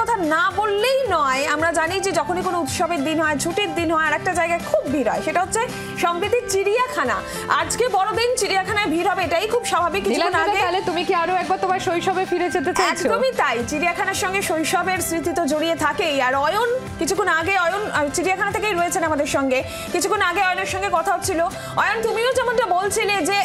কথা না বললেই নয়। আমরা জানি যে যখনই কোনো উৎসবের দিন হয়, ছুটির দিন হয়, আর একটা জায়গায় খুব ভিড় হয়, সেটা হচ্ছে সম্প্রীতির চিড়িয়াখানা। আজকে বড়দিন, চিড়িয়াখানায় ভিড় হবে, এটাই খুব স্বাভাবিক। কিছুক্ষণ আগে তাহলে তুমি কি আরো একবার তোমার শৈশবে ফিরে যেতে চাইছো? একদমই তাই, চিড়িয়াখানার সঙ্গে শৈশবের স্মৃতি তো জড়িয়ে থাকেই। আর অয়ন কিছুক্ষণ আগে, অয়ন চিড়িয়াখানা থেকেই রয়েছেন আমাদের সঙ্গে। কিছুক্ষণ আগে অয়নের সঙ্গে কথা হচ্ছিল। অয়ন, তুমিও যেমনটা বলছিলে যে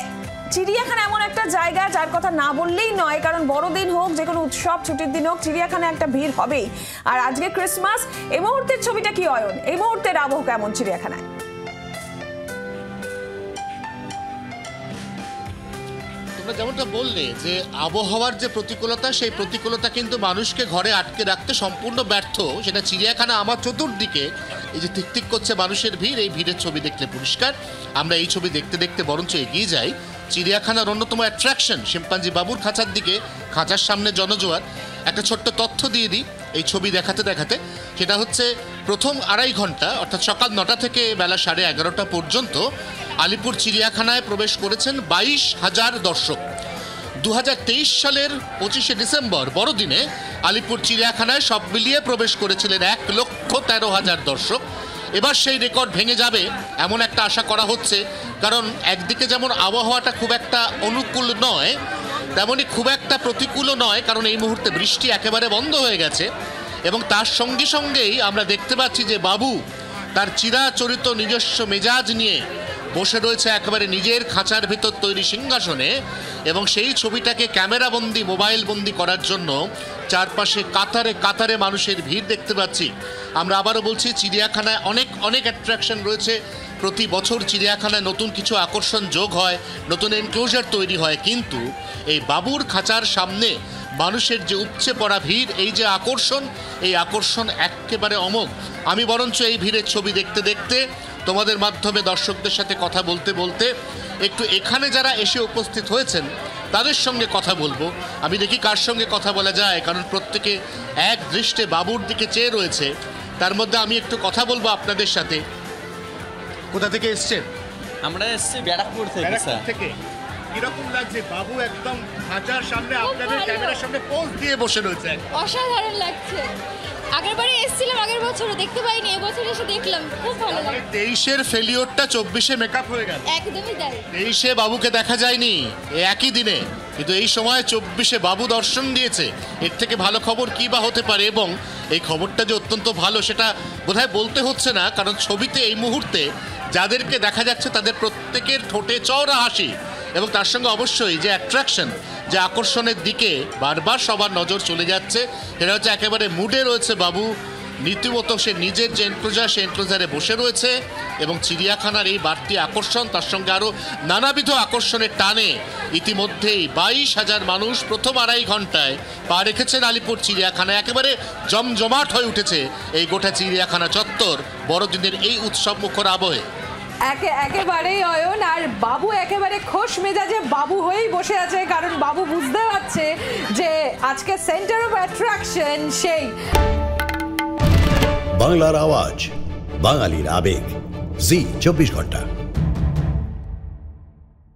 চিড়িয়াখানা এমন একটা জায়গা যার কথা না বললেই নয়, কারণ বড়দিন হোক, যে কোনো উৎসব ছুটির দিন হোক, চিড়িয়াখানায় একটা ভিড় হবেই। আর আজকে ক্রিসমাস, এই মুহূর্তের ছবিটা কি অয়ন? এই মুহূর্তের আবহ কেমন চিড়িয়াখানায়? যেমনটা বললে যে আবহাওয়ার যে প্রতিকূলতা, সেই প্রতিকূলতা কিন্তু মানুষকে ঘরে আটকে রাখতে সম্পূর্ণ ব্যর্থ। সেটা চিড়িয়াখানা আমার চতুর্দিকে এই যে টিকটিক করছে মানুষের ভিড়, এই ভিড়ের ছবি দেখলে পরিষ্কার। আমরা এই ছবি দেখতে দেখতে বরঞ্চ এগিয়ে যাই চিড়িয়াখানার অন্যতম অ্যাট্রাকশন শিম্পাঞ্জি বাবুর খাঁচার দিকে। খাঁচার সামনে জনজোয়ার। একটা ছোট্ট তথ্য দিয়ে দিই এই ছবি দেখাতে দেখাতে, সেটা হচ্ছে প্রথম 2.5 ঘন্টা অর্থাৎ সকাল 9টা থেকে বেলা 11:30 পর্যন্ত আলিপুর চিড়িয়াখানায় প্রবেশ করেছেন 22,000 দর্শক। 2023 সালের 25শে ডিসেম্বর বড়দিনে আলিপুর চিড়িয়াখানায় সব মিলিয়ে প্রবেশ করেছিলেন 1,13,000 দর্শক। এবার সেই রেকর্ড ভেঙে যাবে এমন একটা আশা করা হচ্ছে, কারণ একদিকে যেমন আবহাওয়াটা খুব একটা অনুকূল নয়, তেমনই খুব একটা প্রতিকূলও নয়, কারণ এই মুহূর্তে বৃষ্টি একেবারে বন্ধ হয়ে গেছে। এবং তার সঙ্গে সঙ্গেই আমরা দেখতে পাচ্ছি যে বাবু তার চিরাচরিত নিজস্ব মেজাজ নিয়ে বসে রয়েছে একেবারে নিজের খাঁচার ভেতর তৈরি সিংহাসনে। এবং সেই ছবিটাকে ক্যামেরা বন্দি, মোবাইল বন্দি করার জন্য চারপাশে কাতারে কাতারে মানুষের ভিড় দেখতে পাচ্ছি। আমরা আবারও বলছি, চিড়িয়াখানায় অনেক অনেক অ্যাট্রাকশন রয়েছে। প্রতি বছর চিড়িয়াখানায় নতুন কিছু আকর্ষণ যোগ হয়, নতুন এনক্লোজার তৈরি হয়, কিন্তু এই বাবুর খাঁচার সামনে মানুষের যে উপচে পড়া ভিড়, এই যে আকর্ষণ, এই আকর্ষণ একেবারে অমোঘ। আমি বরঞ্চ এই ভিড়ের ছবি দেখতে দেখতে, তোমাদের মাধ্যমে দর্শকদের সাথে কথা বলতে বলতে একটু এখানে যারা এসে উপস্থিত হয়েছেন তাদের সঙ্গে কথা বলবো। আমি দেখি কার সঙ্গে কথা বলা যায়, কারণ প্রত্যেকে এক দৃষ্টে বাবুর দিকে চেয়ে রয়েছে। তার মধ্যে আমি একটু কথা বলবো আপনাদের সাথে। কোথা থেকে এসছেন? আমরা এসেছি ব্যারাকপুর থেকে। কিরকম লাগছে? বাবু একদম খাঁচার সামনে আপনাদের ক্যামেরার সামনে পোজ দিয়ে বসে রয়েছে। অসাধারণ লাগছে। আগেরবারে এসেছিলাম, আগের বছরও দেখতে পাইনি, এবছর এসে দেখলাম, খুব ভালো লাগছে। 23-এর ফেলিওরটা 24-এ মেকআপ হয়ে গেল। একদমই তাই। 23-এ বাবুকে দেখা যায়নি এই একই দিনে, কিন্তু এই সময় 24-এ বাবু দর্শন দিয়েছে। এর থেকে ভালো খবর কী বা হতে পারে? এবং এই খবরটা যে অত্যন্ত ভালো সেটা বোধহয় বলতে হচ্ছে না, কারণ ছবিতে এই মুহূর্তে যাদেরকে দেখা যাচ্ছে তাদের প্রত্যেকের ঠোঁটে চওড়া হাসি। এবং তার সঙ্গে অবশ্যই যে অ্যাট্রাকশন, যে আকর্ষণের দিকে বারবার সবার নজর চলে যাচ্ছে, সেটা হচ্ছে একেবারে মুডে রয়েছে বাবু। রীতিমতো সে নিজের যে এনক্লোজার, সে এনক্লোজারে বসে রয়েছে। এবং চিড়িয়াখানার এই বাড়তি আকর্ষণ, তার সঙ্গে আরও নানাবিধ আকর্ষণের টানে ইতিমধ্যেই 22,000 মানুষ প্রথম 2.5 ঘন্টায় পা রেখেছেন আলিপুর চিড়িয়াখানায়। একেবারে জমজমাট হয়ে উঠেছে এই গোটা চিড়িয়াখানা চত্বর বড়দিনের এই উৎসব মুখর আবহে। একেবারেই অয়ন। আর বাবু একেবারে খোশ মেজাজে বাবু হয়েই বসে আছে, কারণ বাবু বুঝতে পারছে যে আজকে সেন্টার অফ অ্যাট্রাকশন সেই। বাংলার আওয়াজ, বাঙালির আবেগ, জি 24 ঘন্টা।